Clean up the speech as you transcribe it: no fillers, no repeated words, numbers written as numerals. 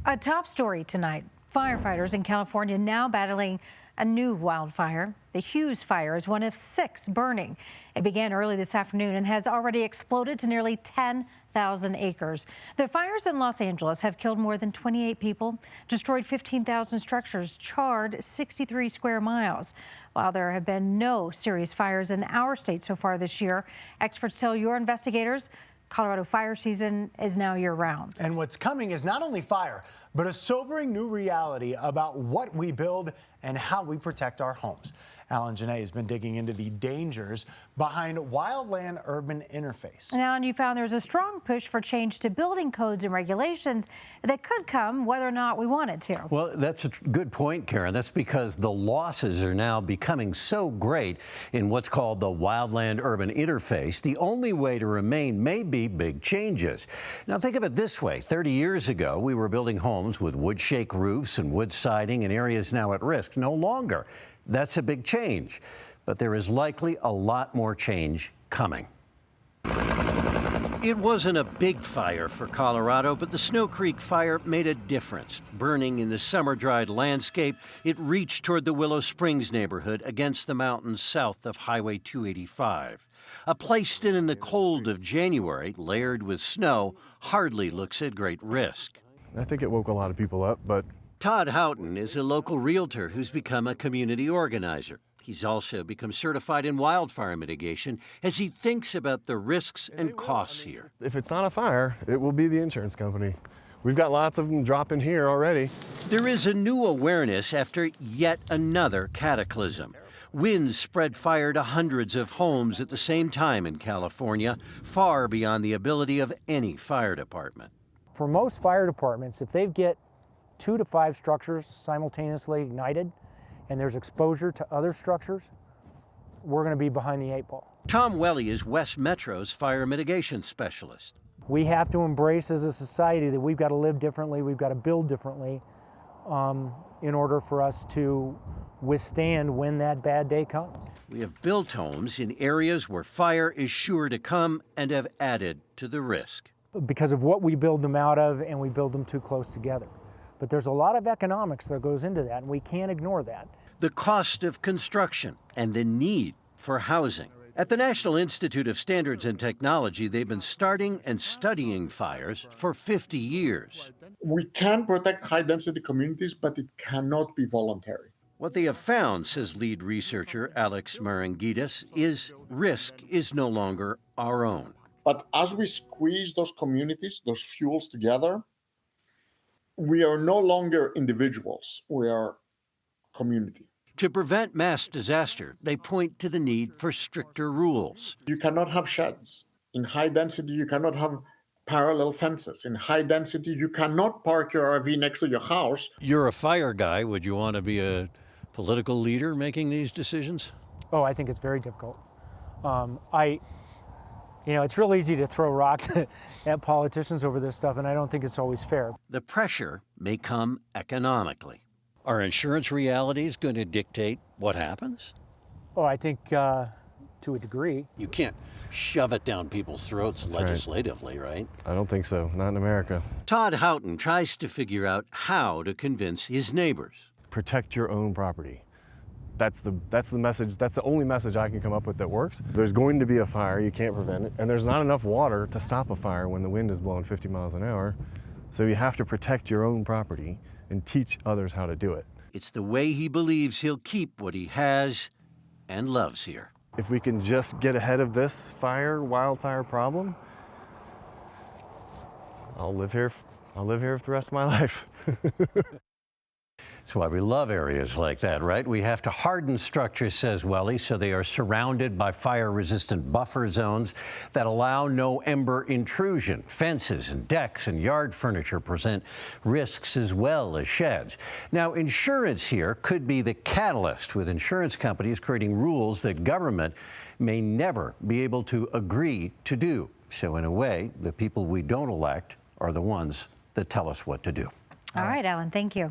A top story tonight. Firefighters in California now battling a new wildfire. The Hughes fire is one of 6 burning. It began early this afternoon and has already exploded to nearly 10,000 acres. The fires in Los Angeles have killed more than 28 people, destroyed 15,000 structures, charred 63 square miles. While there have been no serious fires in our state so far this year, experts tell your investigators Colorado fire season is now year-round. And what's coming is not only fire, but a sobering new reality about what we build and how we protect our homes. Alan Janae has been digging into the dangers behind wildland-urban interface. And Alan, you found there's a strong push for change to building codes and regulations that could come whether or not we want it to. Well, that's a good point, Karen. That's because the losses are now becoming so great in what's called the wildland-urban interface. The only way to remain may be big changes. Now, think of it this way. 30 years ago, we were building homes with wood shake roofs and wood siding in areas now at risk. No longer. That's a big change, but there is likely a lot more change coming. It wasn't a big fire for Colorado, but the Snow Creek fire made a difference. Burning in the summer-dried landscape, it reached toward the Willow Springs neighborhood against the mountains south of Highway 285. A place still in the cold of January, layered with snow, hardly looks at great risk. I think it woke a lot of people up, but Todd Houghton is a local realtor who's become a community organizer. He's also become certified in wildfire mitigation as he thinks about the risks and costs here. if it's not a fire, it will be the insurance company. We've got lots of them dropping here already. There is a new awareness after yet another cataclysm. Winds spread fire to hundreds of homes at the same time in California, far beyond the ability of any fire department. For most fire departments, if they get 2 to 5 structures simultaneously ignited and there's exposure to other structures, we're going to be behind the 8 ball. Tom Welly is West Metro's fire mitigation specialist. We have to embrace as a society that we've got to live differently, we've got to build differently in order for us to withstand when that bad day comes. We have built homes in areas where fire is sure to come and have added to the risk. Because of what we build them out of, and we build them too close together. But there's a lot of economics that goes into that, and we can't ignore that. The cost of construction and the need for housing. At the National Institute of Standards and Technology, they've been starting and studying fires for 50 years. We can protect high-density communities, but it cannot be voluntary. What they have found, says lead researcher Alex Marangidis, is risk is no longer our own. But as we squeeze those communities, those fuels together, we are no longer individuals, we are community. To prevent mass disaster, they point to the need for stricter rules. You cannot have sheds. In high density, you cannot have parallel fences. In high density, you cannot park your RV next to your house. You're a fire guy. Would you want to be a political leader making these decisions? Oh, I think it's very difficult. It's real easy to throw rocks at politicians over this stuff, and I don't think it's always fair. The pressure may come economically. Are insurance realities going to dictate what happens? Oh, I think to a degree. You can't shove it down people's throats legislatively, right? I don't think so, not in America. Todd Houghton tries to figure out how to convince his neighbors. Protect your own property. That's the message. That's the only message I can come up with that works. There's going to be a fire, you can't prevent it, and there's not enough water to stop a fire when the wind is blowing 50 miles an hour. So you have to protect your own property and teach others how to do it. It's the way he believes he'll keep what he has and loves here. If we can just get ahead of this wildfire problem, I'll live here for the rest of my life. That's why we love areas like that, right? We have to harden structures, says Welly, so they are surrounded by fire-resistant buffer zones that allow no ember intrusion. Fences and decks and yard furniture present risks as well as sheds. Now, insurance here could be the catalyst, with insurance companies creating rules that government may never be able to agree to do. So in a way, the people we don't elect are the ones that tell us what to do. All right, Alan, thank you.